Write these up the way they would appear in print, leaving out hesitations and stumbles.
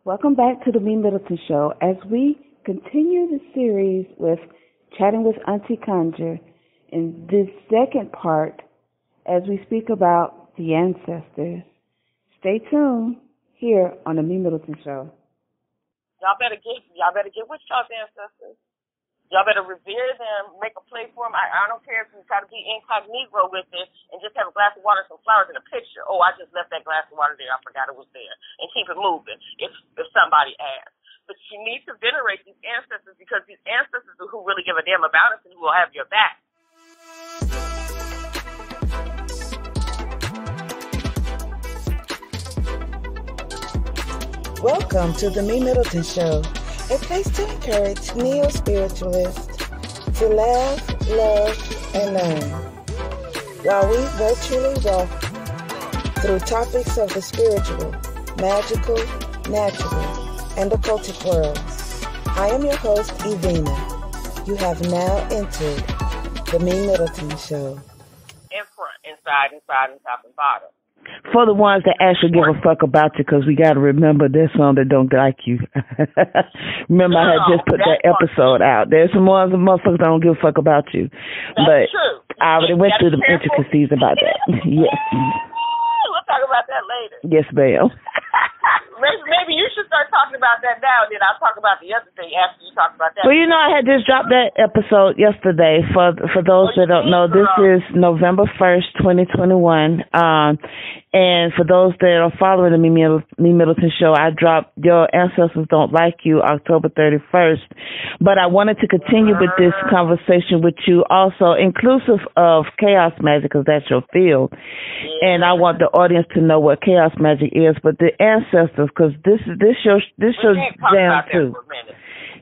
Welcome back to the Me Middleton Show as we continue the series with Chatting with Auntie Conjure in this second part as we speak about the ancestors. Stay tuned here on the Me Middleton Show. Y'all better get with y'all's ancestors. Y'all better revere them, make a place for them. I don't care if you try to be incognito with it and just have a glass of water and some flowers in a picture. Oh, I just left that glass of water there. I forgot it was there. And keep it moving if somebody asks. But you need to venerate these ancestors because these ancestors are who really give a damn about us and who will have your back. Welcome to the Me Middleton Show, a place to encourage neo-spiritualists to laugh, love, and learn, while we virtually walk through topics of the spiritual, magical, natural, and occultic worlds. I am your host, Evina. You have now entered the Me Middleton Show. In front, inside, and top and bottom. For the ones that actually give a fuck about you, because we got to remember there's some that don't like you. Remember, I had just put that episode out. There's some ones that motherfuckers don't give a fuck about you. That's true. I already went through the intricacies about that. Yes. We'll talk about that later. Yes, ma'am. Maybe you should start talking about that now, and then I'll talk about the other thing after you talk about that. Well, you know, I had just dropped that episode yesterday. For those that don't know, this is November 1st, 2021. And for those that are following the Me Middleton Show, I dropped Your Ancestors Don't Like You October 31st. But I wanted to continue with this conversation with you also, inclusive of chaos magic, because that's your field. And I want the audience to know what chaos magic is, but the ancestors, because this show jam too.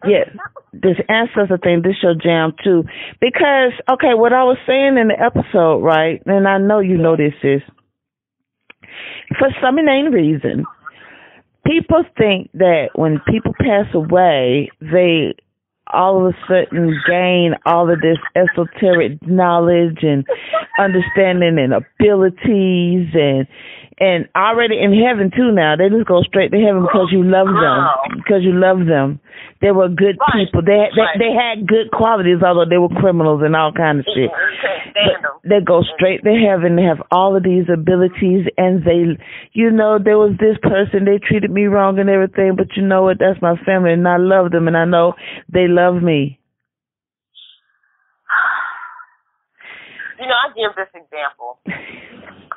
Yes, this ancestor thing, this show jam too. Because, okay, what I was saying in the episode, right, and I know you know this is, for some inane reason, people think that when people pass away, they all of a sudden gain all of this esoteric knowledge and understanding and abilities and already in heaven too now. They just go straight to heaven because you love them. Because you love them. They were good people. They had good qualities, although they were criminals and all kind of shit. They go straight to heaven. They have all of these abilities, and they, you know, there was this person, they treated me wrong and everything, but you know what? That's my family, and I love them, and I know they love me. You know, I give this example.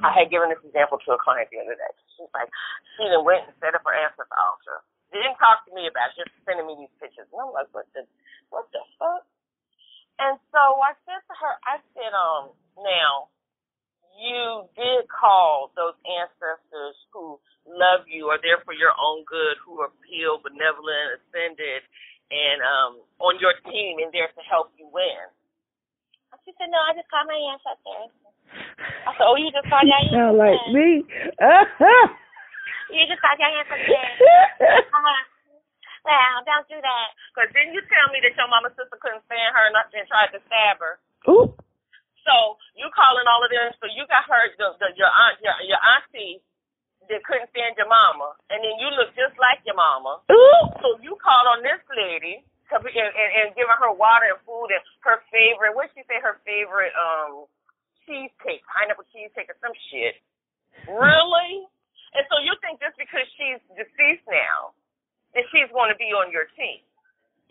I had given this example to a client the other day. She's like, she then went and set up her ancestor altar. Didn't talk to me about it, just sending me these pictures. And I'm like, what the fuck? And so I said to her, now, you did call those ancestors who love you, are there for your own good, who are healed, benevolent, ascended, and on your team and there to help you win. She said, no, I just called my ancestors. I said, oh, you just called your ancestors? Sound like me. You just called your ancestors. Well, don't do that. Because then you tell me that your mama's sister couldn't stand her and tried to stab her. Ooh. So you calling all of them, so you got her, your auntie that couldn't stand your mama, and then you look just like your mama. Ooh. So you called on this lady and giving her water and food and her favorite, what'd she say her favorite cheesecake, pineapple cheesecake or some shit. Really? And so you think just because she's deceased now, that she's going to be on your team.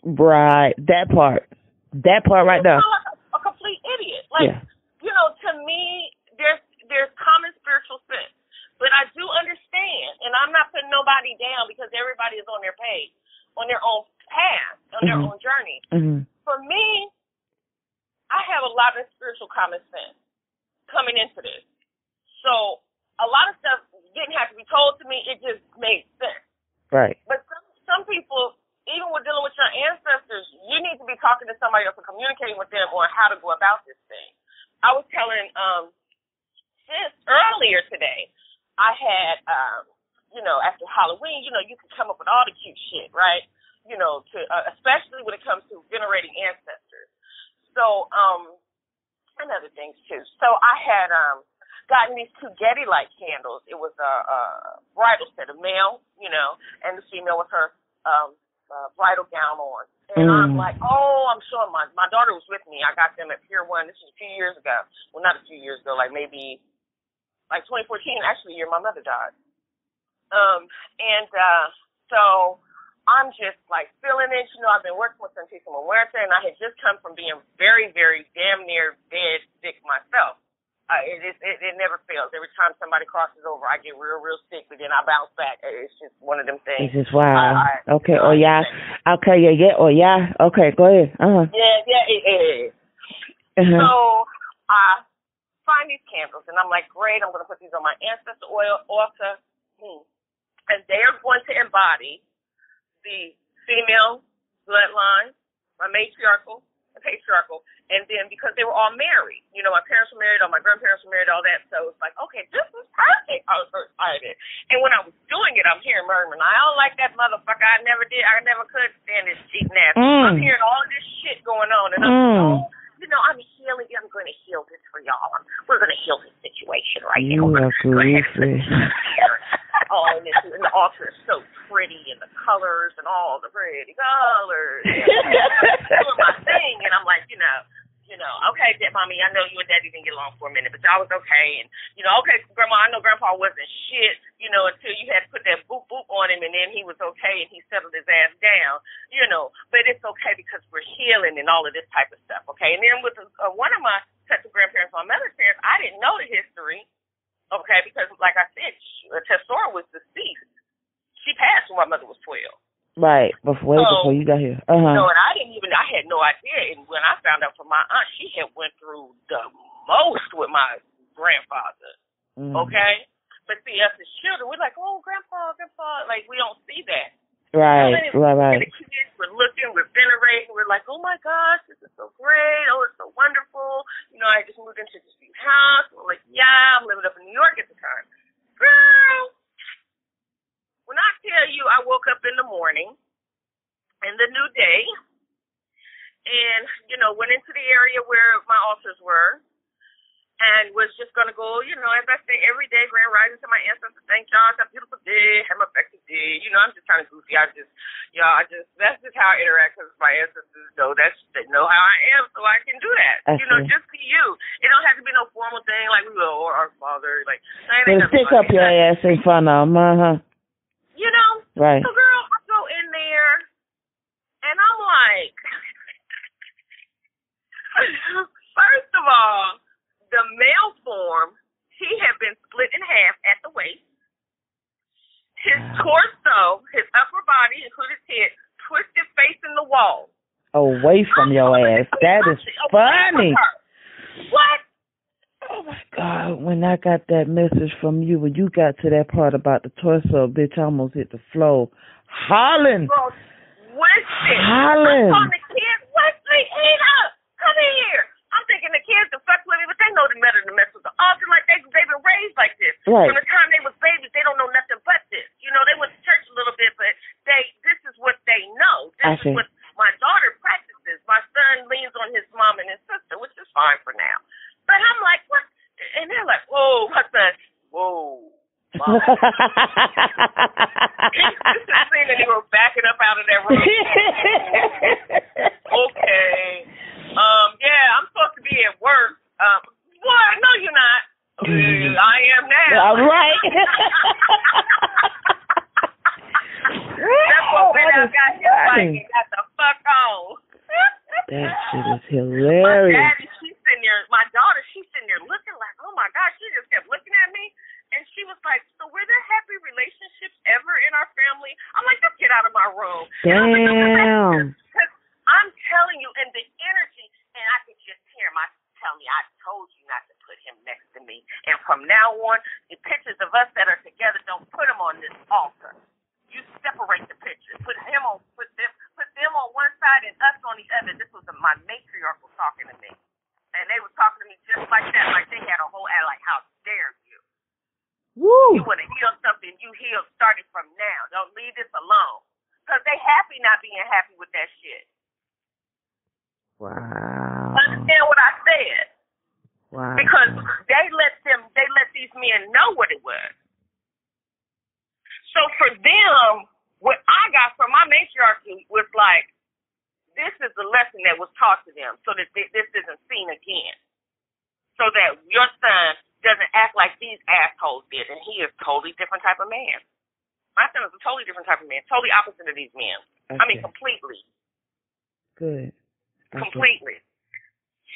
Right. That part right there. Like a complete idiot. Like, you know, to me, there's common spiritual sense. But I do understand, and I'm not putting nobody down because everybody is on their page, on their own path, on their own journey. Mm-hmm. For me, I have a lot of spiritual common sense coming into this. So a lot of stuff didn't have to be told to me. It just made sense. Right. But some people, even with dealing with your ancestors, you need to be talking to somebody else and communicating with them on how to go about this thing. I was telling sis earlier today, I had, after Halloween, you can come up with all the cute shit, right? Especially when it comes to venerating ancestors. So, and other things too. So I had gotten these two Getty light candles. It was a bridal set, a male, and the female with her bridal gown on. And I'm like, oh, I'm sure my daughter was with me. I got them at Pier 1. This was a few years ago. Well, not a few years ago, like maybe like 2014, actually, the year my mother died. So I'm just like feeling it. I've been working with Santissima Muerte, and I had just come from being very, very damn near dead sick myself. It never fails. Every time somebody crosses over, I get real, real sick, but then I bounce back. It's just one of them things. It's just wow. Okay. Oh yeah. Okay. Yeah. Oh yeah. Okay. Go ahead. Yeah. So I find these candles, and I'm like, great. I'm going to put these on my ancestor oil altar, and they are going to embody the female bloodline, my matriarchal and patriarchal, and then because they were all married, my parents were married, all my grandparents were married, all that, so it's like, okay, this is perfect. I was so excited. And when I was doing it, I'm hearing murmuring. I don't like that motherfucker. I never could stand this cheating ass. I'm hearing all of this shit going on, and I'm I'm healing. I'm going to heal this for y'all. We're going to heal this situation right now. You are crazy. And the altar is so pretty, and the colors and all the pretty colors. Doing my thing, and I'm like, okay, mommy, I know you and daddy didn't get along for a minute, but y'all was okay. And, okay, grandma, I know grandpa wasn't shit, until you had to put that boop boop on him, and then he was okay and he settled his ass down, but it's okay because we're healing and all of this type of stuff, okay? And then with one of my sets of grandparents, my mother's parents, I didn't know the history, okay, because like I said, Tessora was deceased. She passed when my mother was 12. Right, before you got here. And I had no idea. And when I found out from my aunt, she had went through the most with my grandfather, okay? But see, us as children, we're like, oh, grandpa, like, we don't see that. Right. And the kids were looking, we're venerating, we're like, oh my gosh, this is so great, oh, it's so wonderful. I just moved into this new house. We're like, yeah, I'm living up in New York at the time. Girl, when I tell you I woke up in the morning in the new day and, went into the area where my altars were and was just going to go, as I say every day, grand rising to my ancestors, thank y'all, it's a beautiful day, have an effective day. I'm just kind of goofy. That's just how I interact with my ancestors, though. They know how I am, so I can do that. Just be you. It don't have to be no formal thing like we will, or our father. Like, stick up your ass in front of them, Right. So, girl, I go in there, and I'm like, first of all, the male form, he had been split in half at the waist. His torso, his upper body, including his head, twisted facing the wall. Away from your ass. That is funny. What? Oh, my God. When I got that message from you, when you got to that part about the torso, bitch, I almost hit the floor. Hollering. Bro, Winston. Hollering. I'm calling the kids, Wesley, Ada, come here. I'm thinking the kids to fuck with me, but they know the better to mess with the altar. Like, they've been raised like this. Right. From the time they was babies, they don't know nothing but this. They went to church a little bit, but this is what they know. This is what my daughter practices. My son leans on his mom and his sister, which is fine for now. But I'm like, what? And they're like, whoa, my son, whoa. Mom. This is seeing that they were backing up out of that room. Okay. Yeah, I'm supposed to be at work. Boy, no, you're not. I am now. All right. That's what went out, got his bike and got the fuck on. That shit is hilarious. My daddy, my daughter, she's sitting there looking like, oh my gosh, she just kept looking at me. And she was like, so were there happy relationships ever in our family? I'm like, just get out of my room. Damn. Because I'm telling you, and the energy, and I could just hear him. I tell me, I told you not to put him next to me. And from now on, the pictures of us that are together, don't put them on this altar. You separate the pictures. Put them on one side and us on the other. This was my matriarchal talking to me. And they were talking to me just like that, like they had a whole ad, like, how dare you? Woo. You want to heal something, you heal starting from now. Don't leave this alone. Because they happy not being happy with that shit. Wow. Understand what I said? Wow. Because they let these men know what it was. So for them, what I got from my matriarchy was like, this is the lesson that was taught to them so that this isn't seen again. So that your son doesn't act like these assholes did. And he is a totally different type of man. My son is a totally different type of man, totally opposite of these men. Okay. I mean, completely. Good. Okay. Completely.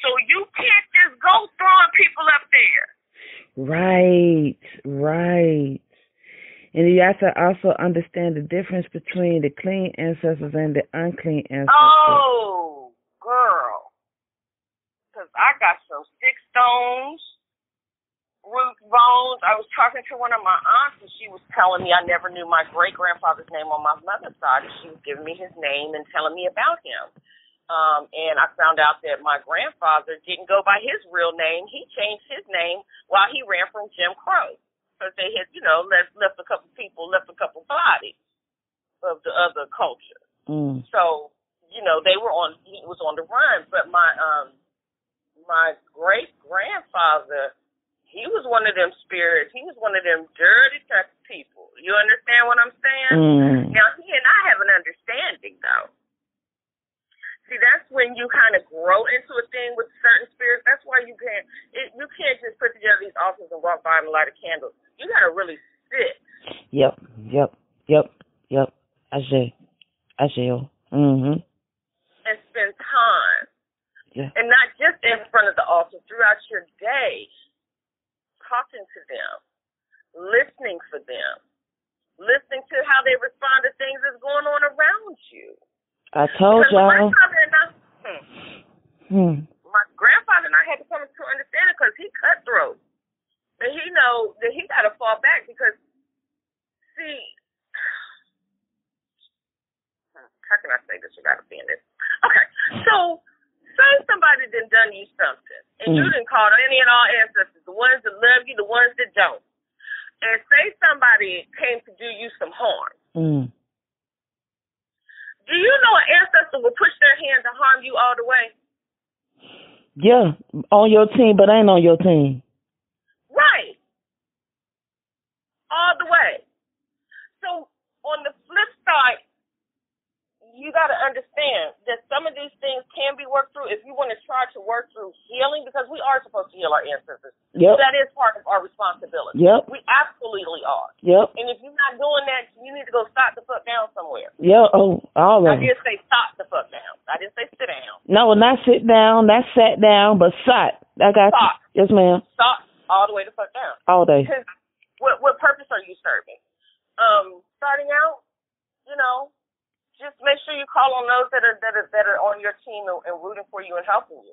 So you can't just go throwing people up there. Right, right. And you have to also understand the difference between the clean ancestors and the unclean ancestors. Oh, girl. Because I got some stick stones, root bones. I was talking to one of my aunts, and she was telling me I never knew my great-grandfather's name on my mother's side, and she was giving me his name and telling me about him. And I found out that my grandfather didn't go by his real name. He changed his name while he ran from Jim Crow. Because they had, left a couple people, left a couple bodies of the other culture. Mm. So, he was on the run. But my great-grandfather, he was one of them spirits. He was one of them dirty type of people. You understand what I'm saying? Mm. Now, he and I have an understanding, though. See, that's when you kind of grow into a thing with certain spirits. That's why you can't just put together these altars and walk by and light a candle. You got to really sit. Yep. I see. Mm-hmm. And spend time. Yeah. And not just in front of the altar, throughout your day, talking to them, listening for them, listening to how they respond to things that's going on around you. I told y'all. My grandfather and I had to come to understand it because he cutthroat. And he know that he got to fall back because, see, how can I say this without offending? Okay, so say somebody done you something, and you didn't call any and all ancestors, the ones that love you, the ones that don't. And say somebody came to do you some harm. Do you know an ancestor will push their hand to harm you all the way? Yeah, on your team, but ain't on your team. Right. All the way. So on the flip side, you got to understand that some of these things can be worked through if you want to try to work through healing, because we are supposed to heal our ancestors. Yep. That is part of our responsibility. Yep. We absolutely are. Yep. And if you're not doing that, you need to go stop the fuck down somewhere. Yeah. Oh, all right. I didn't say stop the fuck down. I didn't say sit down. No, not sit down, not sat down, but sat. I got Stop. you. Yes, ma'am. Stop all the way the fuck down. All day. Because what purpose are you serving? Starting out, just make sure you call on those that are on your team and rooting for you and helping you.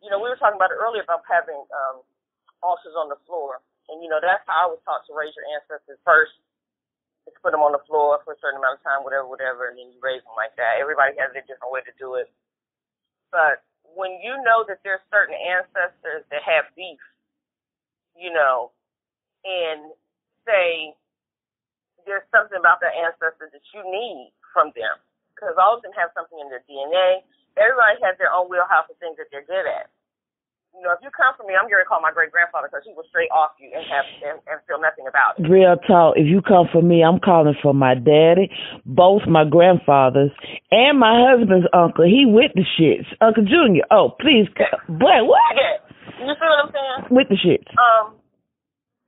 We were talking about it earlier about having altars on the floor, and that's how I was taught to raise your ancestors first. Just put them on the floor for a certain amount of time, whatever, and then you raise them like that. Everybody has a different way to do it. But when you know that there's certain ancestors that have beef, and say there's something about their ancestors that you need from them, because all of them have something in their DNA. Everybody has their own wheelhouse of things that they're good at. If you come from me, I'm going to call my great-grandfather because he will straight off you and feel nothing about it. Real talk. If you come for me, I'm calling for my daddy, both my grandfathers, and my husband's uncle. He with the shits. Uncle Junior. Oh, please. Boy, what? Yeah. You see what I'm saying? With the shits.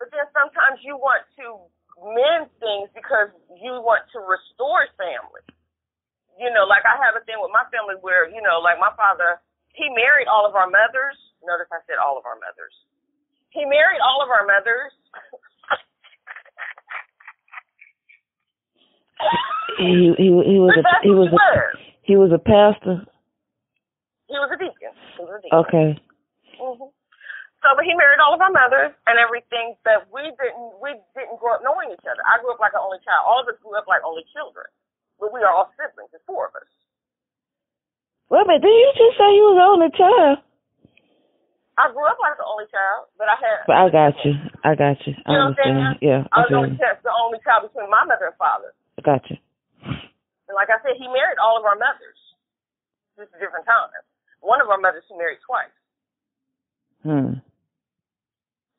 But then sometimes you want to mend things because you want to restore family. Like I have a thing with my family where, like my father, he married all of our mothers. Notice I said all of our mothers. He married all of our mothers. He was a pastor. He was a deacon. Okay. Mm-hmm. So, but he married all of our mothers and everything, but we didn't grow up knowing each other. I grew up like an only child. All of us grew up like only children, but we are all siblings. There's 4 of us. Wait a minute, did you just say you was the only child? I grew up like the only child, but I had. But I got you. I You know what I'm saying? Yeah. I was the only child between my mother and father. I got you. And like I said, he married all of our mothers, just at different times. One of our mothers he married twice.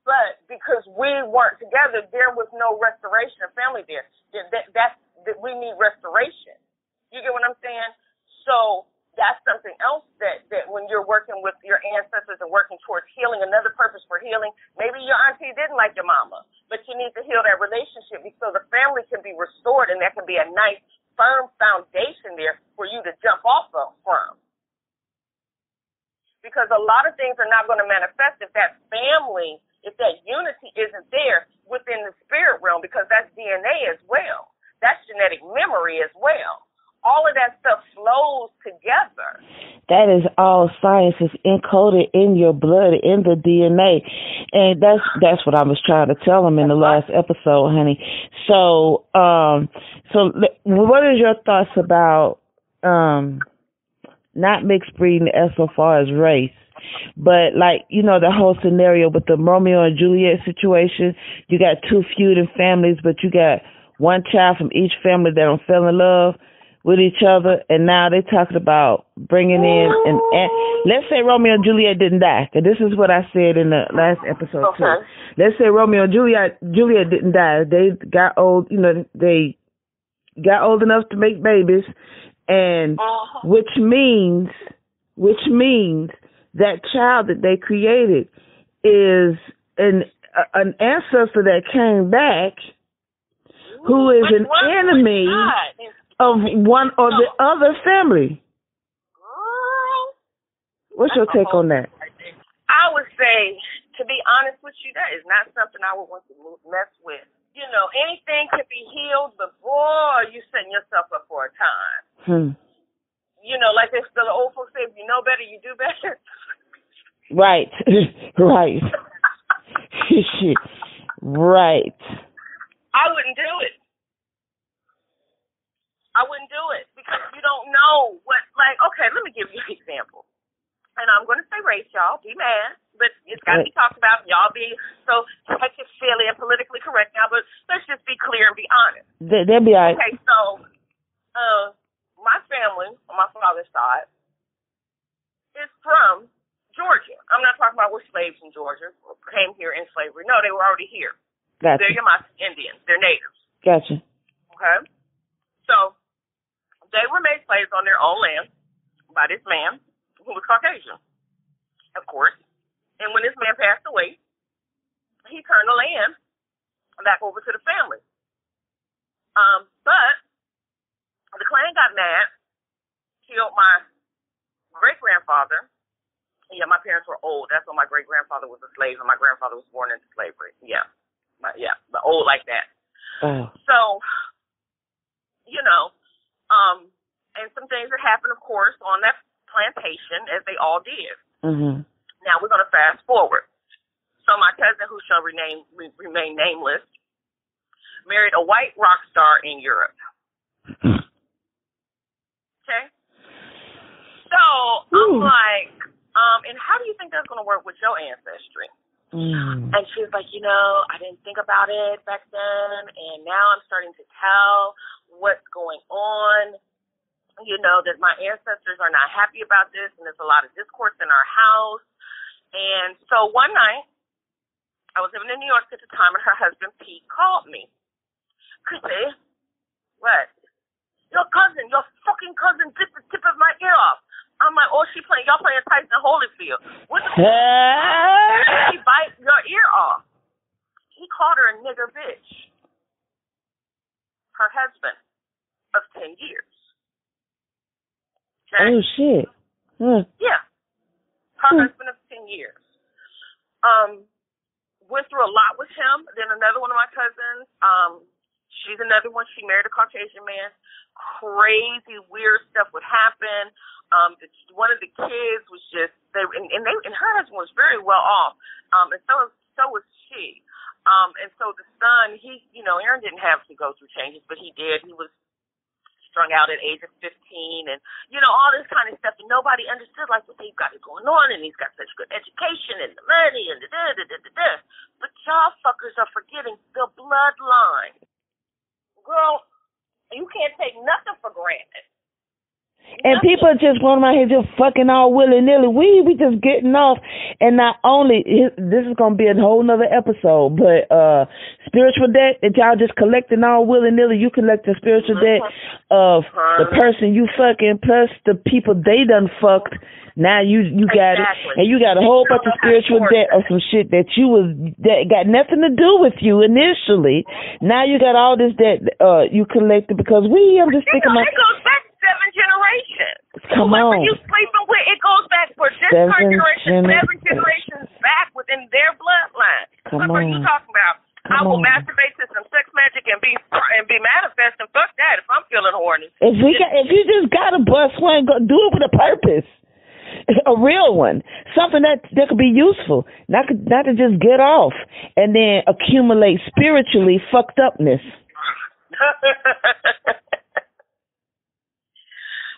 But because we weren't together, there was no restoration of family there. That we need restoration. You get what I'm saying? So that's something else that when you're working with your ancestors and working towards healing, another purpose for healing, maybe your auntie didn't like your mama, but you need to heal that relationship so the family can be restored and there can be a nice, firm foundation there for you to jump off from. Because a lot of things are not going to manifest if that family, if that unity isn't there within the spirit realm, because that's DNA as well. That's genetic memory as well. All of that stuff flows together. That is all science is encoded in your blood, in the DNA. And that's what I was trying to tell them in the last episode, honey. So what is your thoughts about not mixed breeding as so far as race, but like, you know, the whole scenario with the Romeo and Juliet situation? You got two feuding families, but you got one child from each family that don't fell in love with each other, and now they're talking about bringing in and let's say Romeo and Juliet didn't die, and this is what I said in the last episode too. Let's say Romeo and Juliet didn't die. They got old, you know, they got old enough to make babies, and which means that child that they created is an ancestor that came back who is an enemy of one or the other family. What's your take on that? I would say, to be honest with you, that is not something I would want to mess with. You know, anything can be healed, but boy, you setting yourself up for a time. You know, like the old folks say, if you know better, you do better. Right. Right. Right. I wouldn't do it. I wouldn't do it because you don't know what, like, okay, let me give you an example. And I'm going to say race, y'all. Be mad, but it's got to be talked about. Y'all be so touchy-feely and politically correct now, but let's just be clear and be honest. They'll be all right. Okay, so my family on my father's side is from Georgia. I'm not talking about we're slaves in Georgia or came here in slavery. No, they were already here. Gotcha. They're Yamasee Indians. They're natives. Gotcha. Okay? So they were made slaves on their own land by this man who was Caucasian, of course. And when this man passed away, he turned the land back over to the family. But the clan got mad, killed my great-grandfather. Yeah, my parents were old. That's when my great-grandfather was a slave and my grandfather was born into slavery. Yeah, but old like that. Oh. So, you know, and some things that happened, of course, on that plantation, as they all did. Now we're going to fast forward. So my cousin, who shall remain nameless, married a white rock star in Europe. Okay? So I'm like, and how do you think that's going to work with your ancestry? And she was like, you know, I didn't think about it back then, and now I'm starting to tell what's going on. You know, that my ancestors are not happy about this, and there's a lot of discourse in our house. And so one night, I was living in New York at the time, and her husband, Pete, called me. Chrissy, what? Your fucking cousin bit the tip of my ear off. I'm like, oh, y'all playing Tyson Holyfield. What the fuck? She bite your ear off. He called her a nigger bitch. Her husband of 10 years. Okay? Oh, shit. Yeah. Her husband of 10 years. Went through a lot with him. Then another one of my cousins, she's another one. She married a Caucasian man. Crazy, weird stuff would happen. One of the kids was just, and her husband was very well off. And so was she. And so the son, Aaron didn't have to go through changes, but he did. He was strung out at age of 15 and, all this kind of stuff. And nobody understood, like, what they've got going on. And he's got such good education and the money and da-da-da-da-da. But y'all fuckers are forgetting the bloodline. Girl, you can't take nothing for granted. And people just going around here just fucking all willy-nilly. We just getting off. And not only, this is going to be a whole nother episode, but spiritual debt that y'all just collecting all willy-nilly. You collect the spiritual debt of the person you fucking plus the people they done fucked. Now you got it. And you got a whole bunch of spiritual debt of some shit that got nothing to do with you initially. Now you got all this debt you collected because I'm just thinking it goes back 7 generations. Come Whoever on. you sleeping with, it goes back for this current generation, 7 generations back within their bloodline. What are you talking about? I will masturbate to some sex magic and be manifesting. Fuck that if I'm feeling horny. If you just got a bust one, go do it with a purpose. A real one. Something that could be useful. Not to just get off and then accumulate spiritually fucked upness.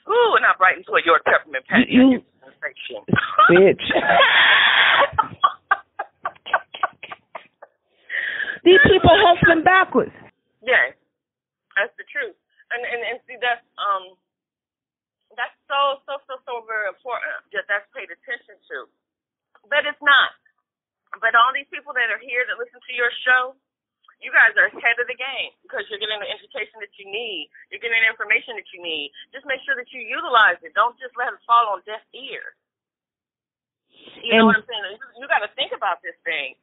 Ooh, and I'm right into a York peppermint patty. You bitch. These people hustling backwards. Yeah, that's the truth. And see, that's so very important. That's paid attention to. But it's not. But all these people that are here that listen to your show, you guys are ahead of the game because you're getting the education that you need. You're getting the information that you need. Just make sure that you utilize it. Don't just let it fall on deaf ears. You know what I'm saying? You got to think about this thing.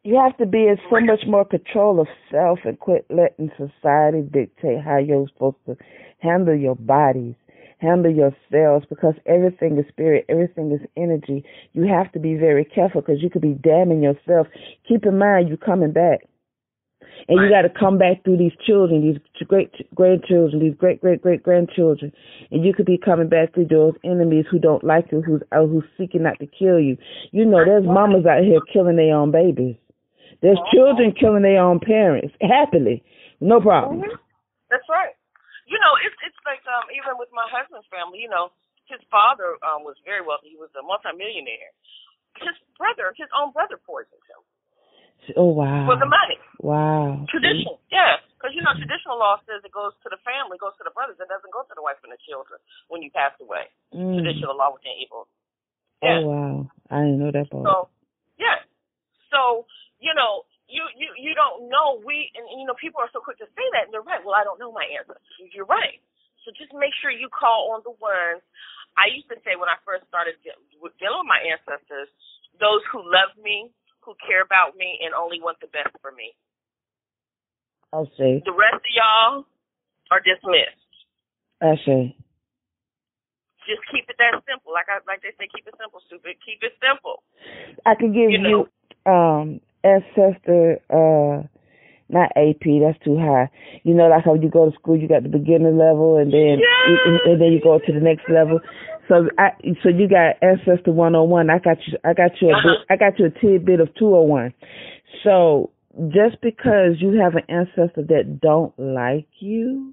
You have to be in so much more control of self and quit letting society dictate how you're supposed to handle your bodies, handle yourselves, because everything is spirit, everything is energy. You have to be very careful because you could be damning yourself. Keep in mind you're coming back. And you got to come back through these children, these great-grandchildren, these great-great-great-grandchildren. And you could be coming back through those enemies who don't like you, who's seeking not to kill you. You know, there's mamas out here killing their own babies. There's children killing their own parents, happily. No problem. That's right. You know, it's like even with my husband's family, you know, his father was very wealthy. He was a multimillionaire. His own brother poisoned him. Oh, wow. For the money. Wow. Tradition, yeah. Because, you know, traditional law says it goes to the family, goes to the brothers. It doesn't go to the wife and the children when you pass away. Traditional law within evil. Yeah. Oh, wow. I didn't know that part. So, yeah. So, you know, you don't know. And, you know, people are so quick to say that, and they're right. Well, I don't know my ancestors. You're right. So just make sure you call on the ones. I used to say when I first started dealing with my ancestors, those who love me, who care about me, and only want the best for me. I'll see. The rest of y'all are dismissed. I see. Just keep it that simple. Like they say, keep it simple, stupid. Keep it simple. I could give you ancestor, not AP, that's too high. You know, like how you go to school, you got the beginner level, and then you go to the next level. So you got Ancestor 101. I got you a tidbit of 201. So just because you have an ancestor that don't like you,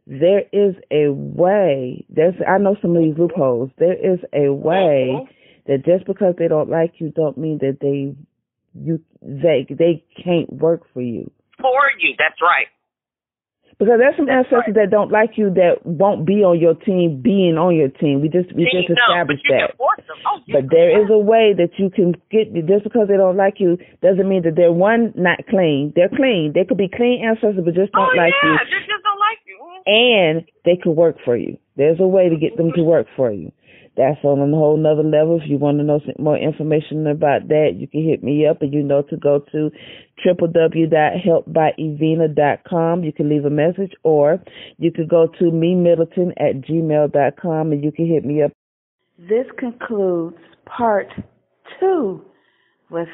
there is a way. I know some of these loopholes. There is a way that just because they don't like you, don't mean that they can't work for you. For you, that's right. Because there's some ancestors that don't like you that won't be on your team being on your team. We just established that. But there is a way that you can get, just because they don't like you doesn't mean that they're not clean. They're clean. They could be clean ancestors but just don't like you. They just don't like you. And they could work for you. There's a way to get them to work for you. That's on a whole nother level. If you want to know some more information about that, you can hit me up, and you know to go to www.helpbyevina.com. You can leave a message, or you could go to memiddleton@gmail.com, and you can hit me up. This concludes part 2 with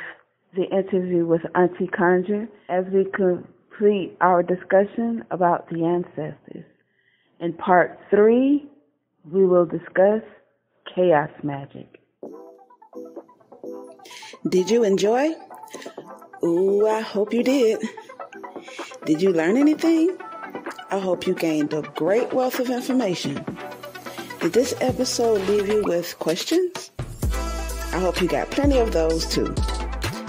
the interview with Auntie Conjure as we complete our discussion about the ancestors. In part 3, we will discuss chaos magic. Did you enjoy? Ooh, I hope you did. Did you learn anything? I hope you gained a great wealth of information. Did this episode leave you with questions? I hope you got plenty of those too.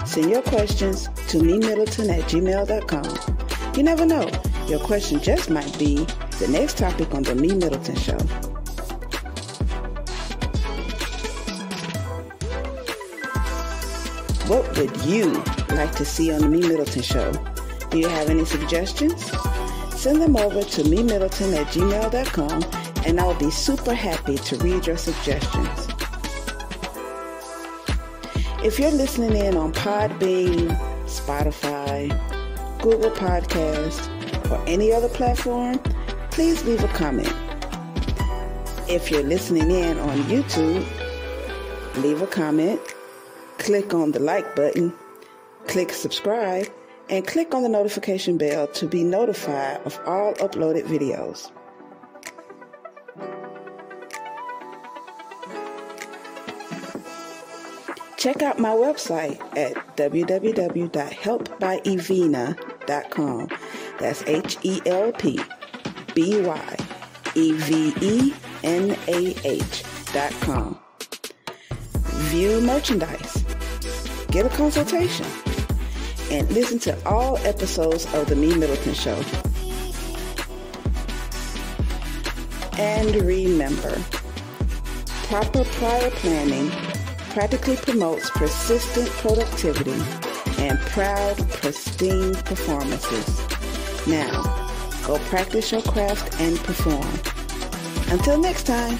Send your questions to memiddleton@gmail.com. You never know, your question just might be the next topic on the Me Middleton Show. What would you like to see on the Me Middleton Show? Do you have any suggestions? Send them over to memiddleton@gmail.com, and I will be super happy to read your suggestions. If you're listening in on Podbean, Spotify, Google Podcasts, or any other platform, please leave a comment. If you're listening in on YouTube, leave a comment, click on the like button, click subscribe, and click on the notification bell to be notified of all uploaded videos. Check out my website at www.helpbyevena.com. That's HELPBYEVENAH.com. View merchandise, get a consultation, and listen to all episodes of The Me Middleton Show. And remember, proper prior planning practically promotes persistent productivity and proud, pristine performances. Now, go practice your craft and perform. Until next time.